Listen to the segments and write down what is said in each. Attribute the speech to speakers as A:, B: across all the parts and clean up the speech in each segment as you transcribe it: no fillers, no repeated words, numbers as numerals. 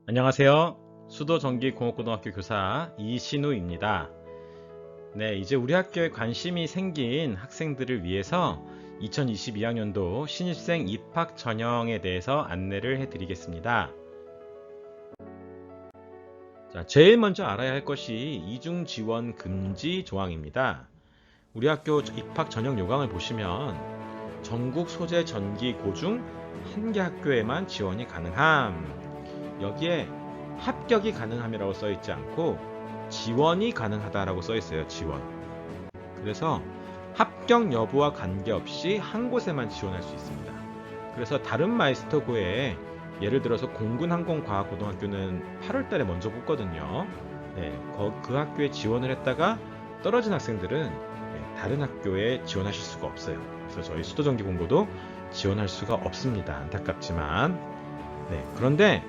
A: 안녕하세요. 수도전기공업고등학교 교사 이신우입니다. 네, 이제 우리 학교에 관심이 생긴 학생들을 위해서 2022학년도 신입생 입학 전형에 대해서 안내를 해드리겠습니다. 자, 제일 먼저 알아야 할 것이 이중 지원 금지 조항입니다. 우리 학교 입학 전형 요강을 보시면 전국 소재 전기고 중 한 개 학교에만 지원이 가능함. 여기에 합격이 가능함이라고 써 있지 않고 지원이 가능하다라고 써 있어요. 지원. 그래서 합격 여부와 관계없이 한 곳에만 지원할 수 있습니다. 그래서 다른 마이스터고에 예를 들어서 공군항공과학고등학교는 8월 달에 먼저 붙거든요. 네, 그 학교에 지원을 했다가 떨어진 학생들은 다른 학교에 지원하실 수가 없어요. 그래서 저희 수도전기공고도 지원할 수가 없습니다. 안타깝지만. 네, 그런데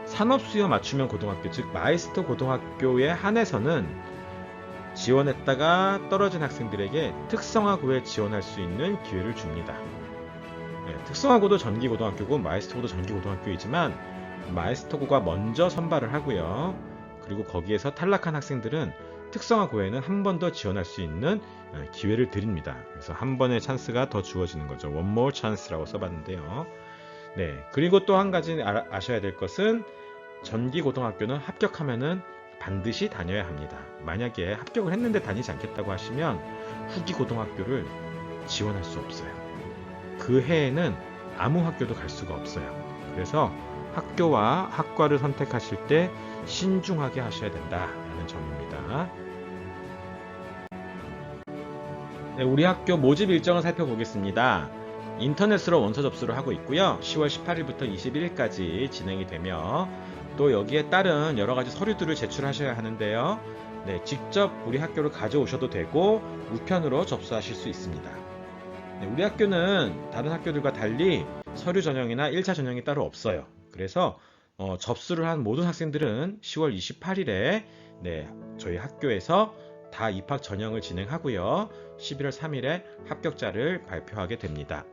A: 산업수요 맞춤형 고등학교, 즉 마이스터 고등학교에 한해서는 지원했다가 떨어진 학생들에게 특성화고에 지원할 수 있는 기회를 줍니다. 네, 특성화고도 전기고등학교고 마이스터고도 전기고등학교이지만 마이스터고가 먼저 선발을 하고요. 그리고 거기에서 탈락한 학생들은 특성화고에는 한 번 더 지원할 수 있는 기회를 드립니다. 그래서 한 번의 찬스가 더 주어지는 거죠. One more chance라고 써봤는데요. 네, 그리고 또 한 가지 아셔야 될 것은 전기고등학교는 합격하면은 반드시 다녀야 합니다. 만약에 합격을 했는데 다니지 않겠다고 하시면 후기고등학교를 지원할 수 없어요. 그 해에는 아무 학교도 갈 수가 없어요. 그래서 학교와 학과를 선택하실 때 신중하게 하셔야 된다는 점입니다. 네, 우리 학교 모집 일정을 살펴보겠습니다. 인터넷으로 원서 접수를 하고 있고요. 10월 18일부터 21일까지 진행이 되며 또 여기에 따른 여러가지 서류들을 제출하셔야 하는데요. 네, 직접 우리 학교를 가져오셔도 되고 우편으로 접수하실 수 있습니다. 네, 우리 학교는 다른 학교들과 달리 서류 전형이나 1차 전형이 따로 없어요. 그래서 접수를 한 모든 학생들은 10월 28일에 저희 학교에서 다 입학 전형을 진행하고요. 11월 3일에 합격자를 발표하게 됩니다.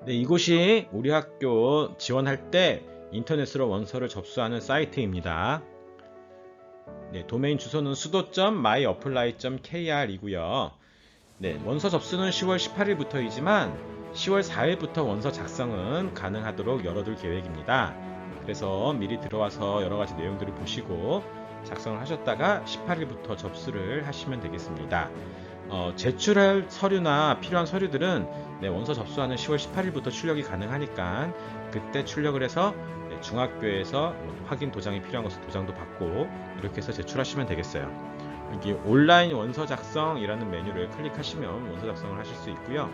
A: 네, 이곳이 우리 학교 지원할 때 인터넷으로 원서를 접수하는 사이트입니다. 네, 도메인 주소는 sudo.myapply.kr이고요. 네, 원서 접수는 10월 18일부터이지만 10월 4일부터 원서 작성은 가능하도록 열어둘 계획입니다. 그래서 미리 들어와서 여러가지 내용들을 보시고 작성을 하셨다가 18일부터 접수를 하시면 되겠습니다. 제출할 서류나 필요한 서류들은 원서 접수하는 10월 18일부터 출력이 가능하니까 그때 출력을 해서 중학교에서 확인 도장이 필요한 것은 도장도 받고 이렇게 해서 제출하시면 되겠어요. 여기 온라인 원서 작성이라는 메뉴를 클릭하시면 원서 작성을 하실 수 있고요.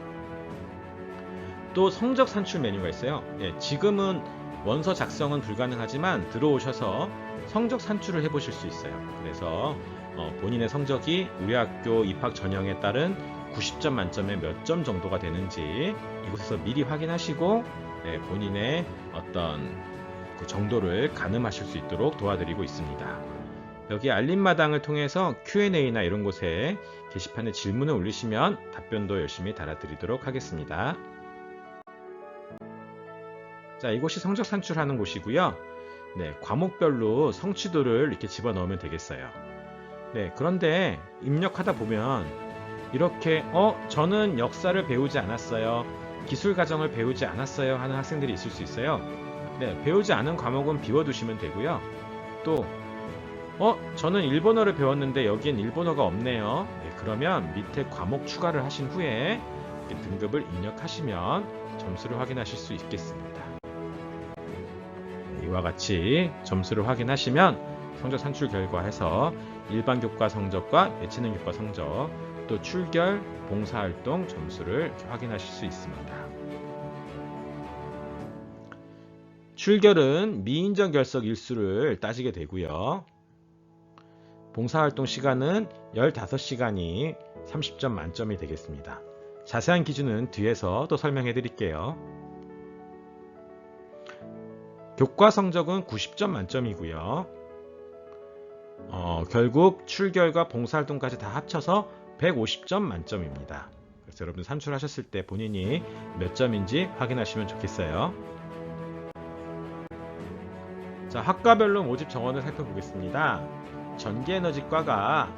A: 또 성적 산출 메뉴가 있어요. 지금은 원서 작성은 불가능하지만 들어오셔서 성적 산출을 해보실 수 있어요. 그래서 본인의 성적이 우리 학교 입학 전형에 따른 90점 만점에 몇 점 정도가 되는지 이곳에서 미리 확인하시고 본인의 어떤 그 정도를 가늠하실 수 있도록 도와드리고 있습니다. 여기 알림마당을 통해서 Q&A나 이런 곳에 게시판에 질문을 올리시면 답변도 열심히 달아드리도록 하겠습니다. 자, 이곳이 성적 산출하는 곳이고요. 과목별로 성취도를 이렇게 집어넣으면 되겠어요. 그런데 입력하다 보면 이렇게 저는 역사를 배우지 않았어요. 기술 과정을 배우지 않았어요 하는 학생들이 있을 수 있어요. 배우지 않은 과목은 비워두시면 되고요. 또 저는 일본어를 배웠는데 여기엔 일본어가 없네요. 그러면 밑에 과목 추가를 하신 후에 등급을 입력하시면 점수를 확인하실 수 있겠습니다. 이와 같이 점수를 확인하시면 성적 산출 결과에서 일반 교과 성적과 예체능 교과 성적, 또 출결, 봉사활동 점수를 확인하실 수 있습니다. 출결은 미인정 결석 일수를 따지게 되고요. 봉사활동 시간은 15시간이 30점 만점이 되겠습니다. 자세한 기준은 뒤에서 또 설명해 드릴게요. 교과 성적은 90점 만점이고요. 결국 출결과 봉사활동까지 다 합쳐서 150점 만점입니다. 그래서 여러분 산출하셨을 때 본인이 몇 점인지 확인하시면 좋겠어요. 자, 학과별로 모집 정원을 살펴보겠습니다. 전기에너지과가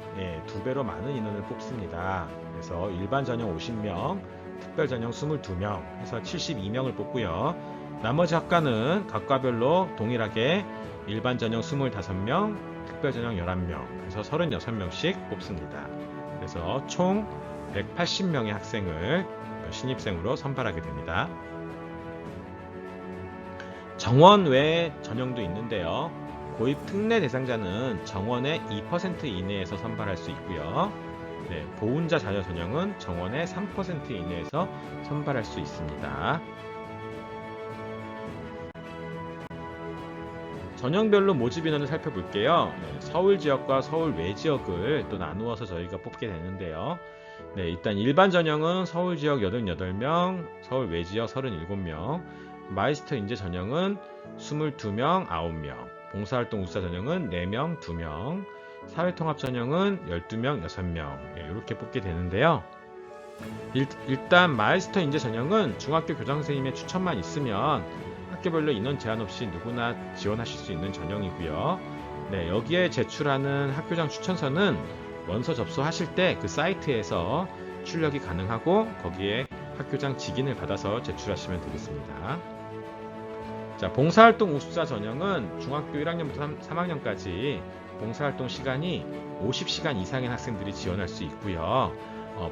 A: 2배로 많은 인원을 뽑습니다. 그래서 일반 전형 50명, 특별 전형 22명 해서 72명을 뽑고요. 나머지 학과는 각 과별로 동일하게 일반 전형 25명, 특별 전형 11명 해서 36명씩 뽑습니다. 그래서 총 180명의 학생을 신입생으로 선발하게 됩니다. 정원 외 전형도 있는데요. 고입 특례 대상자는 정원의 2% 이내에서 선발할 수 있고요. 보훈자 자녀 전형은 정원의 3% 이내에서 선발할 수 있습니다. 전형별로 모집 인원을 살펴볼게요. 서울 지역과 서울 외 지역을 또 나누어서 저희가 뽑게 되는데요. 일단 일반 전형은 서울 지역 88명, 서울 외 지역 37명, 마이스터 인재 전형은 22명, 9명, 봉사활동 우수자 전형은 4명, 2명, 사회통합 전형은 12명, 6명 이렇게 뽑게 되는데요. 일단 마이스터 인재 전형은 중학교 교장선생님의 추천만 있으면 학교별로 인원 제한 없이 누구나 지원하실 수 있는 전형이고요. 여기에 제출하는 학교장 추천서는 원서 접수하실 때 그 사이트에서 출력이 가능하고 거기에 학교장 직인을 받아서 제출하시면 되겠습니다. 자, 봉사활동 우수자 전형은 중학교 1학년부터 3학년까지 봉사활동 시간이 50시간 이상인 학생들이 지원할 수 있고요.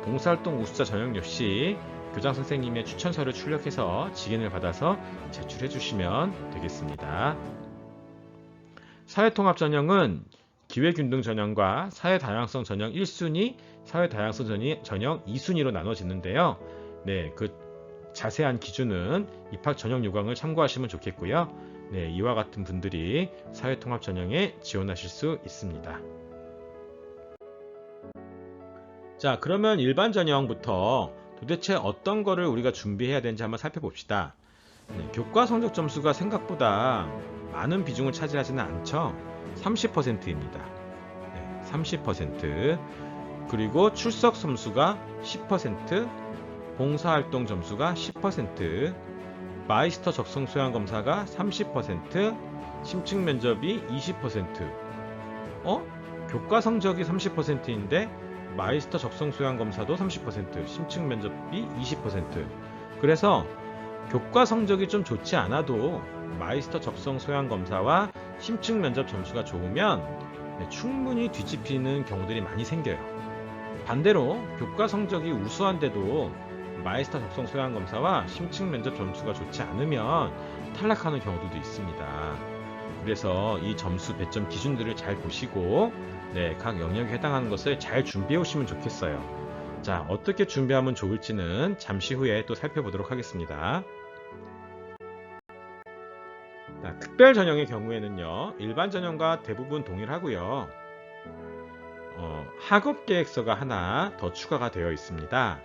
A: 봉사활동 우수자 전형 역시 교장 선생님의 추천서를 출력해서 직인을 받아서 제출해 주시면 되겠습니다. 사회통합 전형은 기회균등 전형과 사회다양성 전형 1순위, 사회다양성 전형 2순위로 나눠지는데요. 그 자세한 기준은 입학 전형 요강을 참고하시면 좋겠고요. 이와 같은 분들이 사회통합 전형에 지원하실 수 있습니다. 자, 그러면 일반 전형부터 도대체 어떤 거를 우리가 준비해야 되는지 한번 살펴봅시다. 교과 성적 점수가 생각보다 많은 비중을 차지하지는 않죠. 30%입니다. 30%. 그리고 출석 점수가 10%, 봉사활동 점수가 10%, 마이스터 적성 소양 검사가 30%, 심층 면접이 20%. 교과 성적이 30%인데 마이스터 적성 소양 검사도 30%, 심층 면접이 20%. 그래서 교과 성적이 좀 좋지 않아도 마이스터 적성 소양 검사와 심층 면접 점수가 좋으면 충분히 뒤집히는 경우들이 많이 생겨요. 반대로 교과 성적이 우수한데도 마이스터 적성 소양 검사와 심층 면접 점수가 좋지 않으면 탈락하는 경우들도 있습니다. 그래서 이 점수 배점 기준들을 잘 보시고 각 영역에 해당하는 것을 잘 준비해 오시면 좋겠어요. 자, 어떻게 준비하면 좋을지는 잠시 후에 또 살펴보도록 하겠습니다. 자, 특별 전형의 경우에는요, 일반 전형과 대부분 동일하고요. 학업 계획서가 하나 더 추가가 되어 있습니다.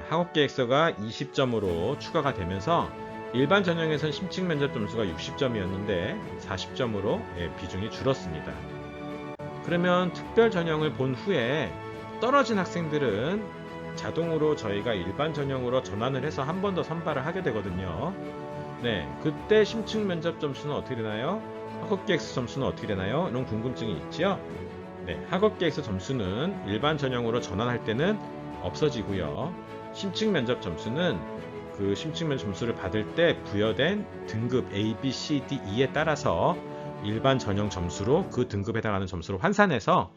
A: 학업 계획서가 20점으로 추가가 되면서 일반 전형에선 심층 면접 점수가 60점이었는데 40점으로 비중이 줄었습니다. 그러면 특별 전형을 본 후에 떨어진 학생들은 자동으로 저희가 일반 전형으로 전환을 해서 한 번 더 선발을 하게 되거든요. 그때 심층 면접 점수는 어떻게 되나요? 학업 계획서 점수는 어떻게 되나요? 이런 궁금증이 있지요? 학업 계획서 점수는 일반 전형으로 전환할 때는 없어지고요. 심층 면접 점수는 그 심층 면접 점수를 받을 때 부여된 등급 A, B, C, D, E에 따라서 일반 전형 점수로 그 등급에 해당하는 점수로 환산해서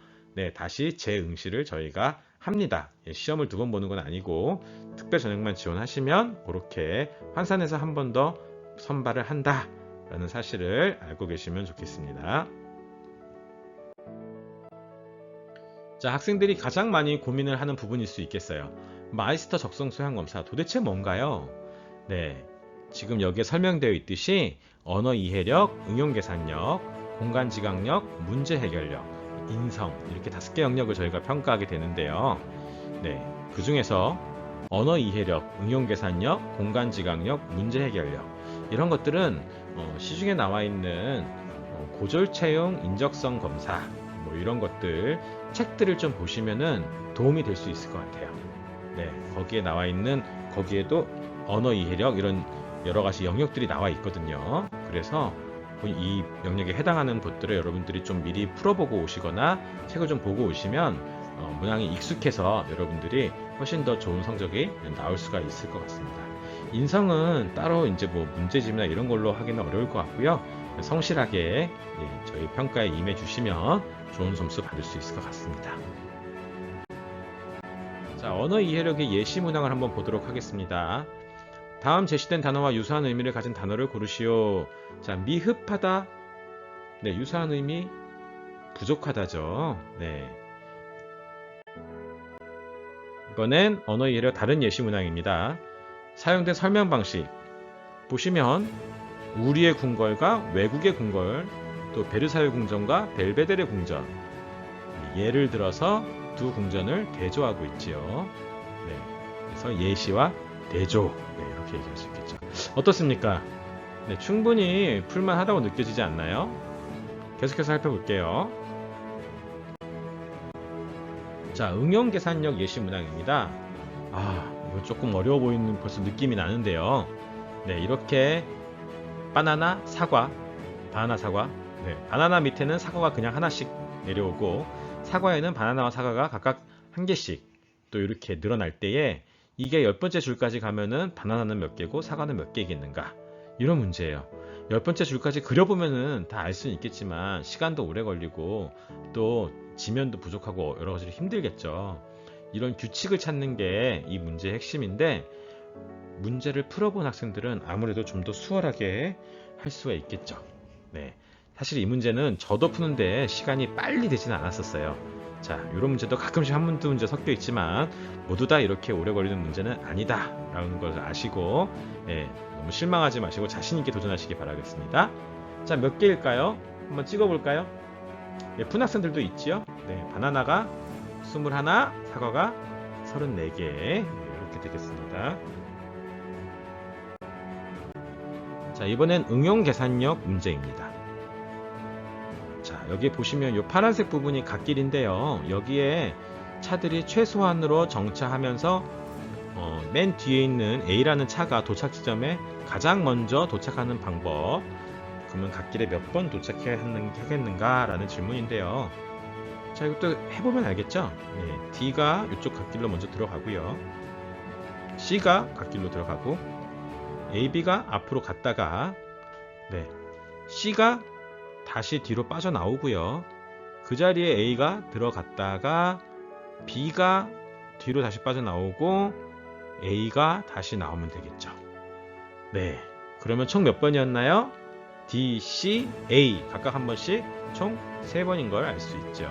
A: 다시 재응시를 저희가 합니다. 시험을 2번 보는 건 아니고 특별 전형만 지원하시면 그렇게 환산해서 한 번 더 선발을 한다 라는 사실을 알고 계시면 좋겠습니다. 자, 학생들이 가장 많이 고민을 하는 부분일 수 있겠어요. 마이스터 적성 소양 검사 도대체 뭔가요? 지금 여기에 설명되어 있듯이 언어 이해력, 응용 계산력, 공간 지각력, 문제 해결력, 인성 이렇게 5개 영역을 저희가 평가하게 되는데요. 그 중에서 언어 이해력, 응용 계산력, 공간 지각력, 문제 해결력 이런 것들은 시중에 나와 있는 고졸 채용 인적성 검사 뭐 이런 것들 책들을 좀 보시면은 도움이 될 수 있을 것 같아요. 거기에 나와 있는 거기에도 언어 이해력 이런 여러 가지 영역들이 나와 있거든요. 그래서 이 영역에 해당하는 것들을 여러분들이 좀 미리 풀어보고 오시거나 책을 좀 보고 오시면 문항이 익숙해서 여러분들이 훨씬 더 좋은 성적이 나올 수가 있을 것 같습니다. 인성은 따로 이제 뭐 문제집이나 이런 걸로 하기는 어려울 것 같고요. 성실하게 저희 평가에 임해 주시면 좋은 점수 받을 수 있을 것 같습니다. 자, 언어 이해력의 예시 문항을 한번 보도록 하겠습니다. 다음 제시된 단어와 유사한 의미를 가진 단어를 고르시오. 자, 미흡하다. 네, 유사한 의미 부족하다죠. 네. 이번엔 언어 이해력 다른 예시 문항입니다. 사용된 설명 방식 보시면 우리의 궁궐과 외국의 궁궐, 또 베르사유 궁전과 벨베데레 궁전, 예를 들어서 두 궁전을 대조하고 있지요. 네, 그래서 예시와 대조, 네, 이렇게 얘기할 수 있겠죠. 어떻습니까? 네, 충분히 풀만하다고 느껴지지 않나요? 계속해서 살펴볼게요. 자, 응용계산력 예시 문항입니다. 이거 조금 어려워 보이는 벌써 느낌이 나는데요. 네, 이렇게 바나나, 사과, 바나나, 사과. 네, 바나나 밑에는 사과가 그냥 하나씩 내려오고 사과에는 바나나와 사과가 각각 한 개씩 또 이렇게 늘어날 때에 이게 10번째 줄까지 가면은 바나나는 몇 개고 사과는 몇 개겠는가? 이런 문제예요. 10번째 줄까지 그려보면은 다 알 수는 있겠지만 시간도 오래 걸리고 또 지면도 부족하고 여러 가지로 힘들겠죠. 이런 규칙을 찾는 게 이 문제의 핵심인데 문제를 풀어본 학생들은 아무래도 좀 더 수월하게 할 수가 있겠죠. 네, 사실 이 문제는 저도 푸는데 시간이 빨리 되지는 않았었어요. 자, 이런 문제도 가끔씩 한 문제 섞여 있지만 모두 다 이렇게 오래 걸리는 문제는 아니다 라는 걸 아시고 너무 실망하지 마시고 자신 있게 도전하시기 바라겠습니다. 자, 몇 개일까요? 한번 찍어볼까요? 푼 학생들도 있지요. 네, 바나나가 21, 사과가 34개 이렇게 되겠습니다. 자, 이번엔 응용계산력 문제입니다. 자, 여기 보시면 이 파란색 부분이 갓길인데요. 여기에 차들이 최소한으로 정차하면서 맨 뒤에 있는 A라는 차가 도착 지점에 가장 먼저 도착하는 방법. 그러면 갓길에 몇 번 도착해야 하겠는가 라는 질문인데요. 자, 이것도 해보면 알겠죠? 네, D가 이쪽 갓길로 먼저 들어가고요. C가 갓길로 들어가고 AB가 앞으로 갔다가 네, C가 다시 뒤로 빠져나오고요. 그 자리에 A가 들어갔다가 B가 뒤로 다시 빠져나오고 A가 다시 나오면 되겠죠. 네, 그러면 총 몇 번이었나요? D, C, A 각각 한 번씩 총 3번인 걸 알 수 있죠.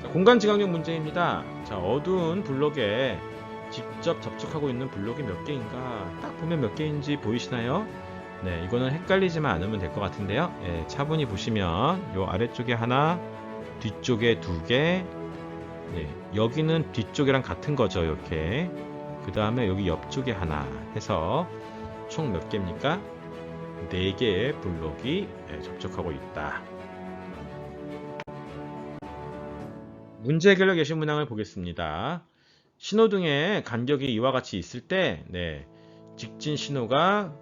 A: 자, 공간지각력 문제입니다. 자, 어두운 블록에 직접 접촉하고 있는 블록이 몇 개인가 딱 보면 몇 개인지 보이시나요? 네, 이거는 헷갈리지만 않으면 될 것 같은데요. 차분히 보시면 요 아래쪽에 하나, 뒤쪽에 2개, 여기는 뒤쪽이랑 같은 거죠. 이렇게 그 다음에 여기 옆쪽에 하나 해서 총 몇 개입니까? 4개의 블록이 접촉하고 있다. 문제 해결력 예시 문항을 보겠습니다. 신호등의 간격이 이와 같이 있을 때 직진 신호가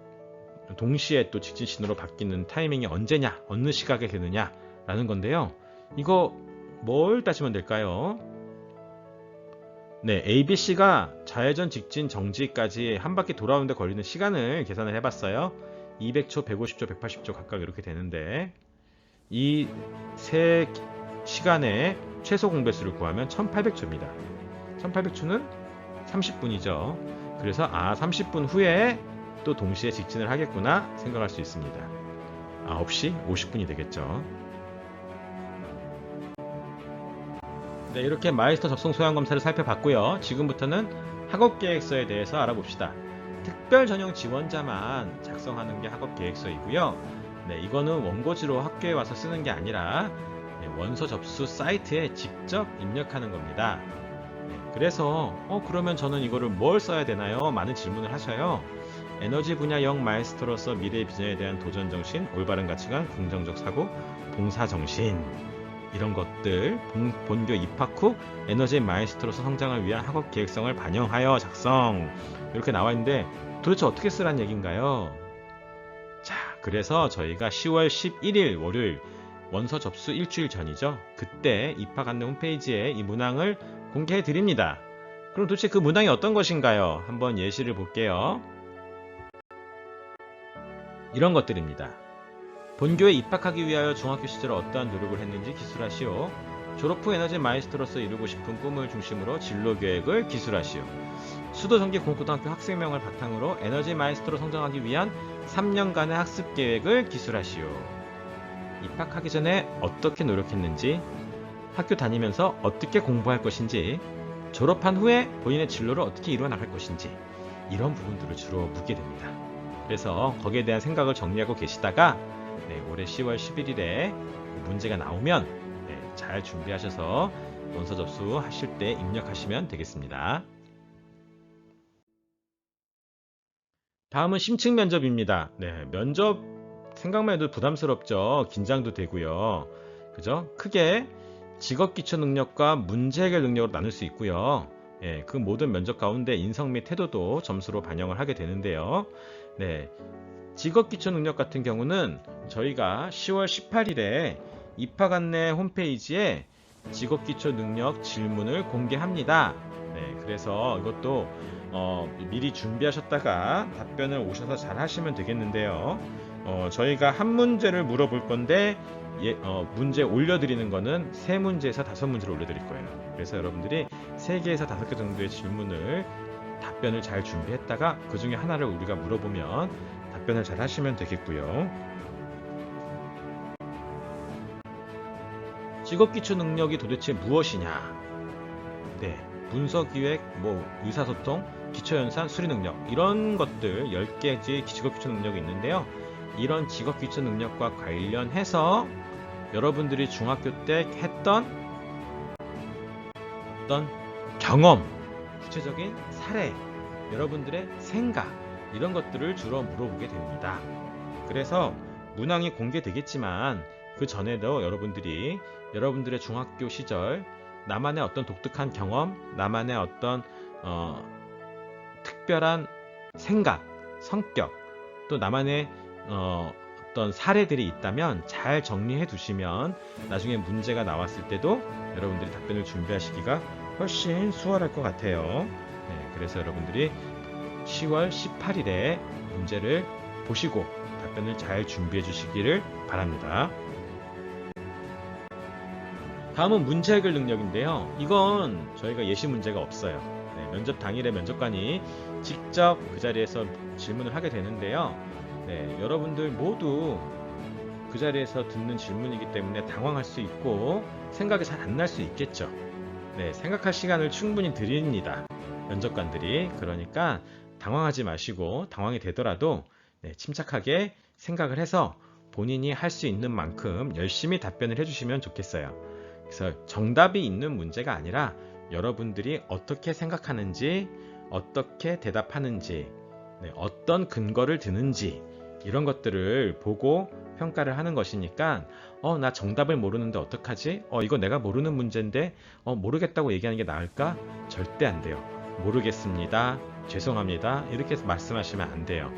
A: 동시에 또 직진 신호로 바뀌는 타이밍이 언제냐, 어느 시각에 되느냐 라는 건데요. 이거 뭘 따지면 될까요? 네, ABC가 좌회전, 직진, 정지까지 한 바퀴 돌아오는데 걸리는 시간을 계산을 해봤어요. 200초, 150초, 180초 각각 이렇게 되는데 이 세 시간의 최소 공배수를 구하면 1800초입니다. 1800초는 30분이죠. 그래서 30분 후에 또 동시에 직진을 하겠구나 생각할 수 있습니다. 9시 50분이 되겠죠. 네, 이렇게 마이스터 접속 소양 검사를 살펴봤고요. 지금부터는 학업 계획서에 대해서 알아봅시다. 특별 전형 지원자만 작성하는 게 학업 계획서이고요. 네, 이거는 원고지로 학교에 와서 쓰는 게 아니라 원서 접수 사이트에 직접 입력하는 겁니다. 그래서 그러면 저는 이거를 뭘 써야 되나요? 많은 질문을 하셔요. 에너지 분야 영 마이스터로서 미래의 비전에 대한 도전 정신, 올바른 가치관, 긍정적 사고, 봉사 정신 이런 것들 본교 입학 후 에너지 마이스터로서 성장을 위한 학업 계획성을 반영하여 작성 이렇게 나와 있는데 도대체 어떻게 쓰란 얘기인가요? 그래서 저희가 10월 11일 월요일 원서 접수 일주일 전이죠. 그때 입학 안내 홈페이지에 이 문항을 공개해 드립니다. 그럼 도대체 그 문항이 어떤 것인가요? 한번 예시를 볼게요. 이런 것들입니다. 본교에 입학하기 위하여 중학교 시절 어떠한 노력을 했는지 기술하시오. 졸업 후 에너지 마이스터로서 이루고 싶은 꿈을 중심으로 진로 계획을 기술하시오. 수도 전기 공고등학교 학생명을 바탕으로 에너지 마이스터로 성장하기 위한 3년간의 학습 계획을 기술하시오. 입학하기 전에 어떻게 노력했는지, 학교 다니면서 어떻게 공부할 것인지, 졸업한 후에 본인의 진로를 어떻게 이루어 나갈 것인지, 이런 부분들을 주로 묻게 됩니다. 그래서 거기에 대한 생각을 정리하고 계시다가 올해 10월 11일에 문제가 나오면 잘 준비하셔서 원서 접수하실 때 입력하시면 되겠습니다. 다음은 심층 면접입니다. 면접 생각만 해도 부담스럽죠. 긴장도 되고요. 그죠? 크게 직업 기초 능력과 문제 해결 능력으로 나눌 수 있고요. 그 모든 면접 가운데 인성 및 태도도 점수로 반영을 하게 되는데요. 직업 기초 능력 같은 경우는 저희가 10월 18일에 입학 안내 홈페이지에 직업 기초 능력 질문을 공개합니다. 그래서 이것도 미리 준비하셨다가 답변을 오셔서 잘 하시면 되겠는데요. 저희가 한 문제를 물어볼 건데 문제 올려드리는 거는 3문제에서 5문제를 올려드릴 거예요. 그래서 여러분들이 3개에서 5개 정도의 질문을 답변을 잘 준비했다가 그 중에 하나를 우리가 물어보면 답변을 잘 하시면 되겠고요. 직업기초 능력이 도대체 무엇이냐? 문서기획, 의사소통, 기초연산, 수리능력 이런 것들 10개의 직업기초 능력이 있는데요. 이런 직업기초 능력과 관련해서 여러분들이 중학교 때 했던 어떤 경험, 구체적인 사례, 여러분들의 생각 이런 것들을 주로 물어보게 됩니다. 그래서 문항이 공개되겠지만 그 전에도 여러분들이 여러분들의 중학교 시절 나만의 어떤 독특한 경험, 나만의 어떤 특별한 생각, 성격, 또 나만의 어떤 사례들이 있다면 잘 정리해 두시면 나중에 문제가 나왔을 때도 여러분들이 답변을 준비하시기가 훨씬 수월할 것 같아요. 그래서 여러분들이 10월 18일에 문제를 보시고 답변을 잘 준비해 주시기를 바랍니다. 다음은 문제 해결 능력인데요. 이건 저희가 예시 문제가 없어요. 면접 당일에 면접관이 직접 그 자리에서 질문을 하게 되는데요. 여러분들 모두 그 자리에서 듣는 질문이기 때문에 당황할 수 있고 생각이 잘 안 날 수 있겠죠. 생각할 시간을 충분히 드립니다. 면접관들이. 그러니까 당황하지 마시고 당황이 되더라도 침착하게 생각을 해서 본인이 할 수 있는 만큼 열심히 답변을 해주시면 좋겠어요. 그래서 정답이 있는 문제가 아니라 여러분들이 어떻게 생각하는지, 어떻게 대답하는지, 어떤 근거를 드는지 이런 것들을 보고 평가를 하는 것이니까 나 정답을 모르는데 어떡하지? 이거 내가 모르는 문제인데 모르겠다고 얘기하는 게 나을까? 절대 안 돼요. 모르겠습니다. 죄송합니다. 이렇게 말씀하시면 안 돼요.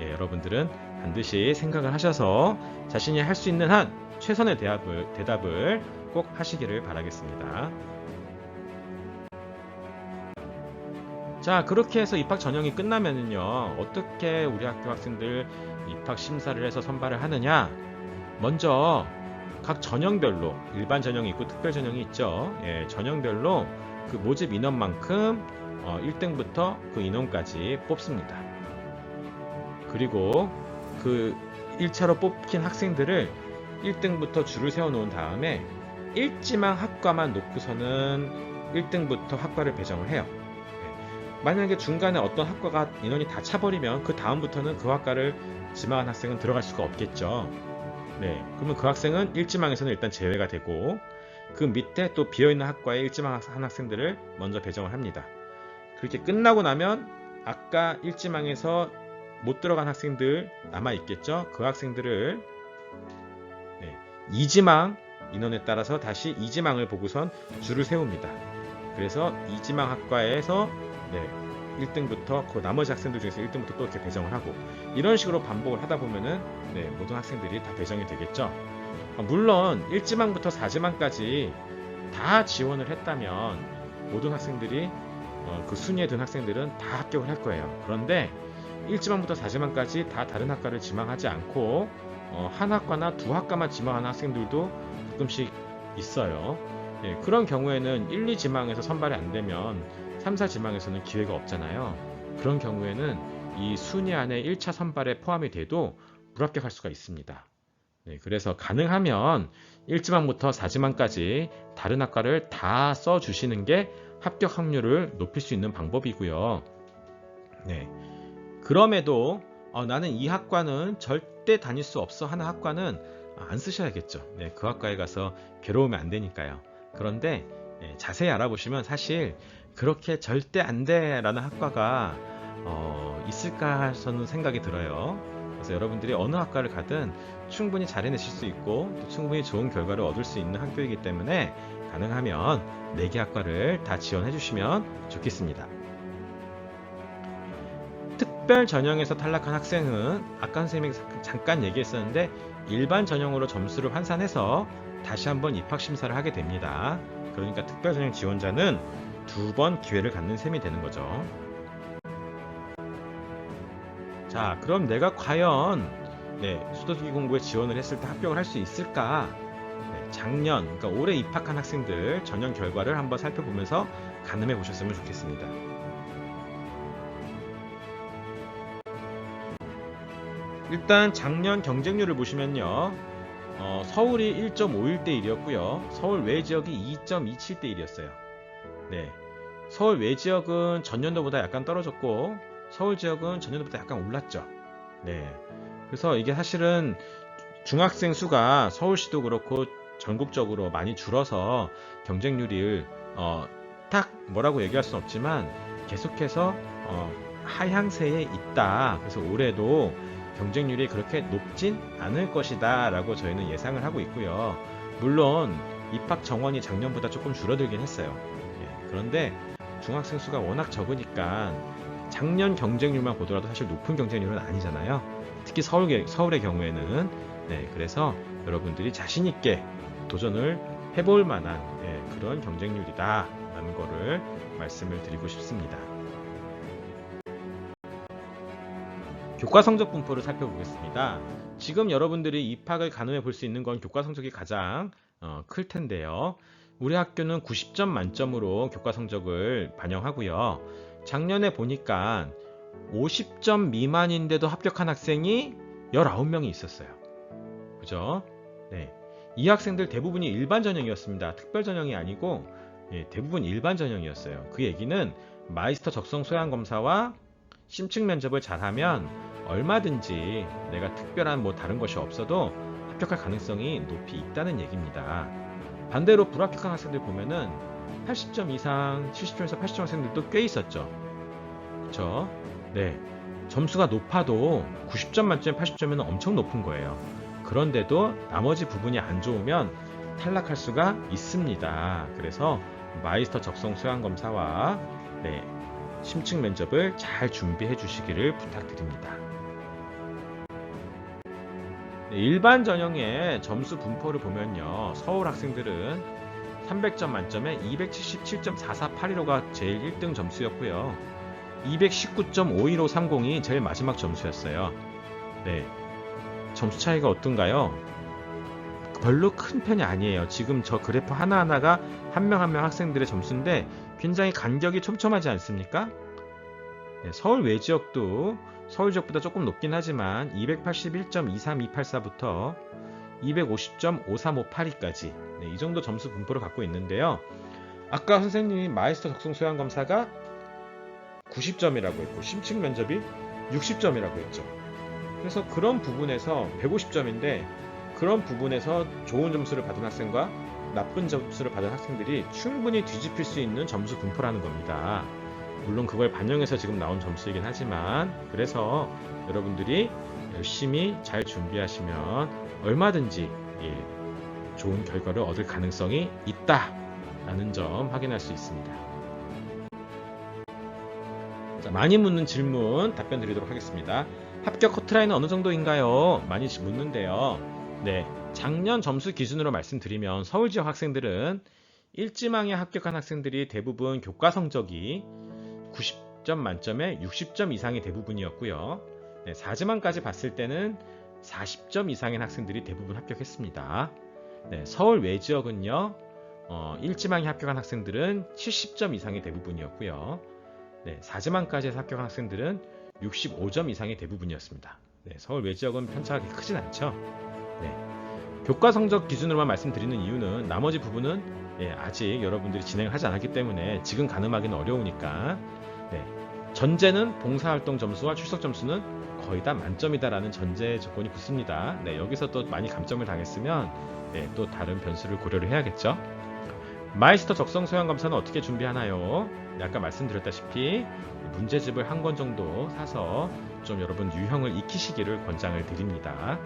A: 여러분들은 반드시 생각을 하셔서 자신이 할 수 있는 한 최선의 대답을 꼭 하시기를 바라겠습니다. 자, 그렇게 해서 입학 전형이 끝나면은요, 어떻게 우리 학교 학생들 입학 심사를 해서 선발을 하느냐? 먼저 각 전형별로 일반 전형이 있고 특별 전형이 있죠. 전형별로 그 모집 인원만큼 1등부터 그 인원까지 뽑습니다. 그리고 그 1차로 뽑힌 학생들을 1등부터 줄을 세워 놓은 다음에 일지망 학과만 놓고서는 1등부터 학과를 배정을 해요. 만약에 중간에 어떤 학과가 인원이 다 차버리면 그 다음부터는 그 학과를 지망한 학생은 들어갈 수가 없겠죠. 그러면 그 학생은 일지망에서는 일단 제외가 되고 그 밑에 또 비어있는 학과에 일지망 한 학생들을 먼저 배정을 합니다. 그렇게 끝나고 나면 아까 일지망에서 못 들어간 학생들 남아있겠죠. 그 학생들을 이지망 인원에 따라서 다시 이지망을 보고선 줄을 세웁니다. 그래서 이지망 학과에서 1등부터 그 나머지 학생들 중에서 1등부터 또 이렇게 배정을 하고 이런 식으로 반복을 하다 보면은 모든 학생들이 다 배정이 되겠죠. 물론 1지망부터 4지망까지 다 지원을 했다면 모든 학생들이 그 순위에 든 학생들은 다 합격을 할 거예요. 그런데 1지망부터 4지망까지 다 다른 학과를 지망하지 않고 한 학과나 두 학과만 지망하는 학생들도 가끔씩 있어요. 그런 경우에는 1, 2지망에서 선발이 안 되면 3, 4지망에서는 기회가 없잖아요. 그런 경우에는 이 순위 안에 1차 선발에 포함이 돼도 불합격할 수가 있습니다. 그래서 가능하면 1지망부터 4지망까지 다른 학과를 다 써주시는 게 합격 확률을 높일 수 있는 방법이고요. 그럼에도 나는 이 학과는 절대 다닐 수 없어 하는 학과는 안 쓰셔야겠죠. 그 학과에 가서 괴로우면 안 되니까요. 그런데 자세히 알아보시면 사실 그렇게 절대 안 돼 라는 학과가 있을까 저는 생각이 들어요. 그래서 여러분들이 어느 학과를 가든 충분히 잘 해내실 수 있고 또 충분히 좋은 결과를 얻을 수 있는 학교이기 때문에 가능하면 4개 학과를 다 지원해 주시면 좋겠습니다. 특별 전형에서 탈락한 학생은 아까 선생님이 잠깐 얘기했었는데 일반 전형으로 점수를 환산해서 다시 한번 입학 심사를 하게 됩니다. 그러니까 특별 전형 지원자는 2번 기회를 갖는 셈이 되는 거죠. 자, 그럼 내가 과연 수도특기 공부에 지원을 했을 때 합격을 할 수 있을까? 작년, 그러니까 올해 입학한 학생들 전형 결과를 한번 살펴보면서 가늠해 보셨으면 좋겠습니다. 일단 작년 경쟁률을 보시면요. 서울이 1.51대 1이었고요. 서울 외 지역이 2.27대 1이었어요. 서울 외 지역은 전년도보다 약간 떨어졌고 서울 지역은 전년도보다 약간 올랐죠. 그래서 이게 사실은 중학생 수가 서울시도 그렇고 전국적으로 많이 줄어서 경쟁률이 딱 뭐라고 얘기할 수는 없지만 계속해서 하향세에 있다. 그래서 올해도 경쟁률이 그렇게 높진 않을 것이다 라고 저희는 예상을 하고 있고요. 물론 입학 정원이 작년보다 조금 줄어들긴 했어요. 그런데 중학생 수가 워낙 적으니까 작년 경쟁률만 보더라도 사실 높은 경쟁률은 아니잖아요. 특히 서울의 경우에는 그래서 여러분들이 자신 있게 도전을 해볼 만한 그런 경쟁률이다 라는 거를 말씀을 드리고 싶습니다. 교과 성적 분포를 살펴보겠습니다. 지금 여러분들이 입학을 가늠해 볼 수 있는 건 교과 성적이 가장 클 텐데요. 우리 학교는 90점 만점으로 교과 성적을 반영하고요. 작년에 보니까 50점 미만인데도 합격한 학생이 19명이 있었어요. 그죠? 이 학생들 대부분이 일반 전형이었습니다. 특별 전형이 아니고 대부분 일반 전형이었어요. 그 얘기는 마이스터 적성 소양 검사와 심층 면접을 잘하면 얼마든지 내가 특별한 다른 것이 없어도 합격할 가능성이 높이 있다는 얘기입니다. 반대로 불합격한 학생들 보면은 80점 이상, 70점에서 80점 학생들도 꽤 있었죠. 그쵸? 점수가 높아도 90점 만점에 80점이면 엄청 높은 거예요. 그런데도 나머지 부분이 안 좋으면 탈락할 수가 있습니다. 그래서 마이스터 적성 소양 검사와 심층 면접을 잘 준비해 주시기를 부탁드립니다. 일반 전형의 점수 분포를 보면요. 서울 학생들은 300점 만점에 277.4482가 제일 1등 점수였고요. 219.51530이 제일 마지막 점수였어요. 점수 차이가 어떤가요? 별로 큰 편이 아니에요. 지금 저 그래프 하나하나가 한 명 한 명 학생들의 점수인데 굉장히 간격이 촘촘하지 않습니까? 서울 외 지역도 서울 지역보다 조금 높긴 하지만 281.23284부터 250.53582까지 이 정도 점수 분포를 갖고 있는데요. 아까 선생님이 마이스터 적성 소양 검사가 90점이라고 했고 심층 면접이 60점이라고 했죠. 그래서 그런 부분에서 150점인데 그런 부분에서 좋은 점수를 받은 학생과 나쁜 점수를 받은 학생들이 충분히 뒤집힐 수 있는 점수 분포라는 겁니다. 물론 그걸 반영해서 지금 나온 점수이긴 하지만 그래서 여러분들이 열심히 잘 준비하시면 얼마든지 좋은 결과를 얻을 가능성이 있다라는 점 확인할 수 있습니다. 자, 많이 묻는 질문 답변 드리도록 하겠습니다. 합격 커트라인은 어느 정도인가요? 많이 묻는데요. 네, 작년 점수 기준으로 말씀드리면 서울 지역 학생들은 1지망에 합격한 학생들이 대부분 교과 성적이 90점 만점에 60점 이상이 대부분이었고요. 네, 4지망까지 봤을 때는 40점 이상인 학생들이 대부분 합격했습니다. 네, 서울 외 지역은요, 1지망에 합격한 학생들은 70점 이상이 대부분이었고요. 네, 4지망까지 합격한 학생들은 65점 이상이 대부분이었습니다. 네, 서울 외 지역은 편차가 그렇게 크진 않죠. 네, 교과 성적 기준으로만 말씀드리는 이유는 나머지 부분은 아직 여러분들이 진행을 하지 않았기 때문에 지금 가늠하기는 어려우니까. 네, 전제는 봉사활동 점수와 출석 점수는 거의 다 만점이다라는 전제 조건이 붙습니다. 네, 여기서 또 많이 감점을 당했으면 또 다른 변수를 고려를 해야겠죠. 마이스터 적성 소양 검사는 어떻게 준비하나요? 네, 아까 말씀드렸다시피 문제집을 한 권 정도 사서 좀 여러분 유형을 익히시기를 권장을 드립니다.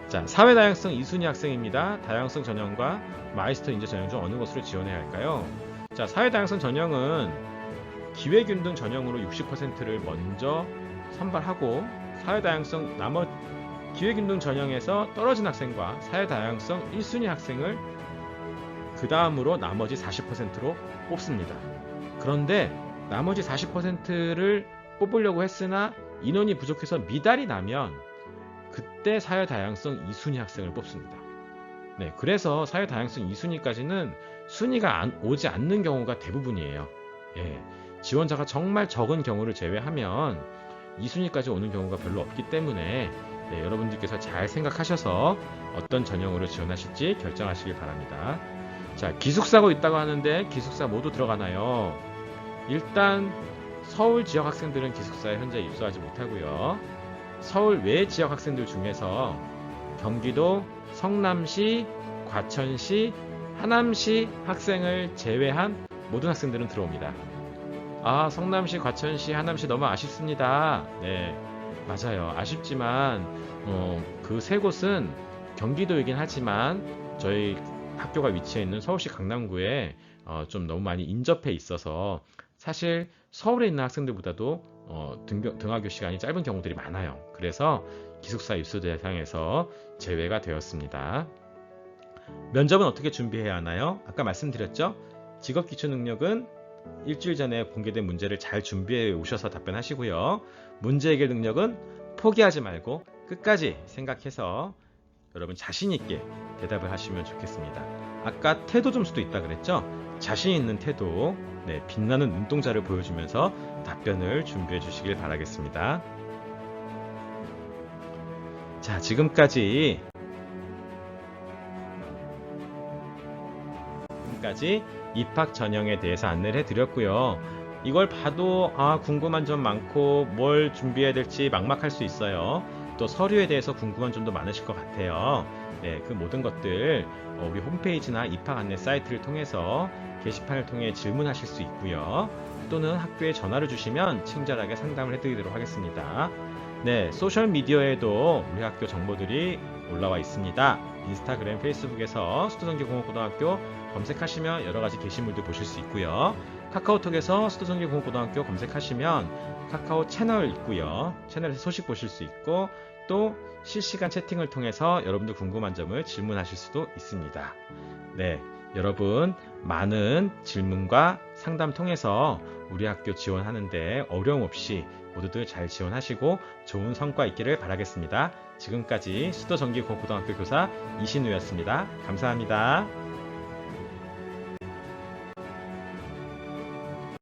A: 자, 사회다양성 2순위 학생입니다. 다양성 전형과 마이스터 인재 전형 중 어느 것으로 지원해야 할까요? 자, 사회다양성 전형은 기회균등 전형으로 60%를 먼저 선발하고 사회다양성 기회균등 전형에서 떨어진 학생과 사회다양성 1순위 학생을 그 다음으로 나머지 40%로 뽑습니다. 그런데 나머지 40%를 뽑으려고 했으나 인원이 부족해서 미달이 나면 그때 사회다양성 2순위 학생을 뽑습니다. 네, 그래서 사회다양성 2순위까지는 순위가 오지 않는 경우가 대부분이에요. 지원자가 정말 적은 경우를 제외하면 2순위까지 오는 경우가 별로 없기 때문에 여러분들께서 잘 생각하셔서 어떤 전형으로 지원하실지 결정하시길 바랍니다. 자, 기숙사고 있다고 하는데 기숙사 모두 들어가나요? 일단 서울 지역 학생들은 기숙사에 현재 입소하지 못하고요. 서울 외 지역 학생들 중에서 경기도 성남시, 과천시, 하남시 학생을 제외한 모든 학생들은 들어옵니다. 아, 성남시, 과천시, 하남시 너무 아쉽습니다. 네, 맞아요. 아쉽지만 그 세 곳은 경기도이긴 하지만 저희 학교가 위치해 있는 서울시 강남구에 좀 너무 많이 인접해 있어서 사실 서울에 있는 학생들보다도 등하교 시간이 짧은 경우들이 많아요. 그래서 기숙사 입소 대상에서 제외가 되었습니다. 면접은 어떻게 준비해야 하나요? 아까 말씀드렸죠? 직업기초능력은 일주일 전에 공개된 문제를 잘 준비해 오셔서 답변하시고요. 문제 해결 능력은 포기하지 말고 끝까지 생각해서 여러분 자신 있게 대답을 하시면 좋겠습니다. 아까 태도 점수도 있다 그랬죠? 자신 있는 태도, 빛나는 눈동자를 보여주면서 답변을 준비해 주시길 바라겠습니다. 자, 지금까지 입학 전형에 대해서 안내를 해드렸고요. 이걸 봐도 궁금한 점 많고 뭘 준비해야 될지 막막할 수 있어요. 또 서류에 대해서 궁금한 점도 많으실 것 같아요. 그 모든 것들 우리 홈페이지나 입학 안내 사이트를 통해서 게시판을 통해 질문하실 수 있고요. 또는 학교에 전화를 주시면 친절하게 상담을 해드리도록 하겠습니다. 소셜미디어에도 우리 학교 정보들이 올라와 있습니다. 인스타그램, 페이스북에서 수도전기공업고등학교 검색하시면 여러가지 게시물들 보실 수 있고요. 카카오톡에서 수도전기공업고등학교 검색하시면 카카오 채널 있고요. 채널에서 소식 보실 수 있고 또 실시간 채팅을 통해서 여러분들 궁금한 점을 질문하실 수도 있습니다. 여러분 많은 질문과 상담 통해서 우리 학교 지원하는데 어려움 없이 모두들 잘 지원하시고 좋은 성과 있기를 바라겠습니다. 지금까지 수도전기공업고등학교 교사 이신우였습니다. 감사합니다.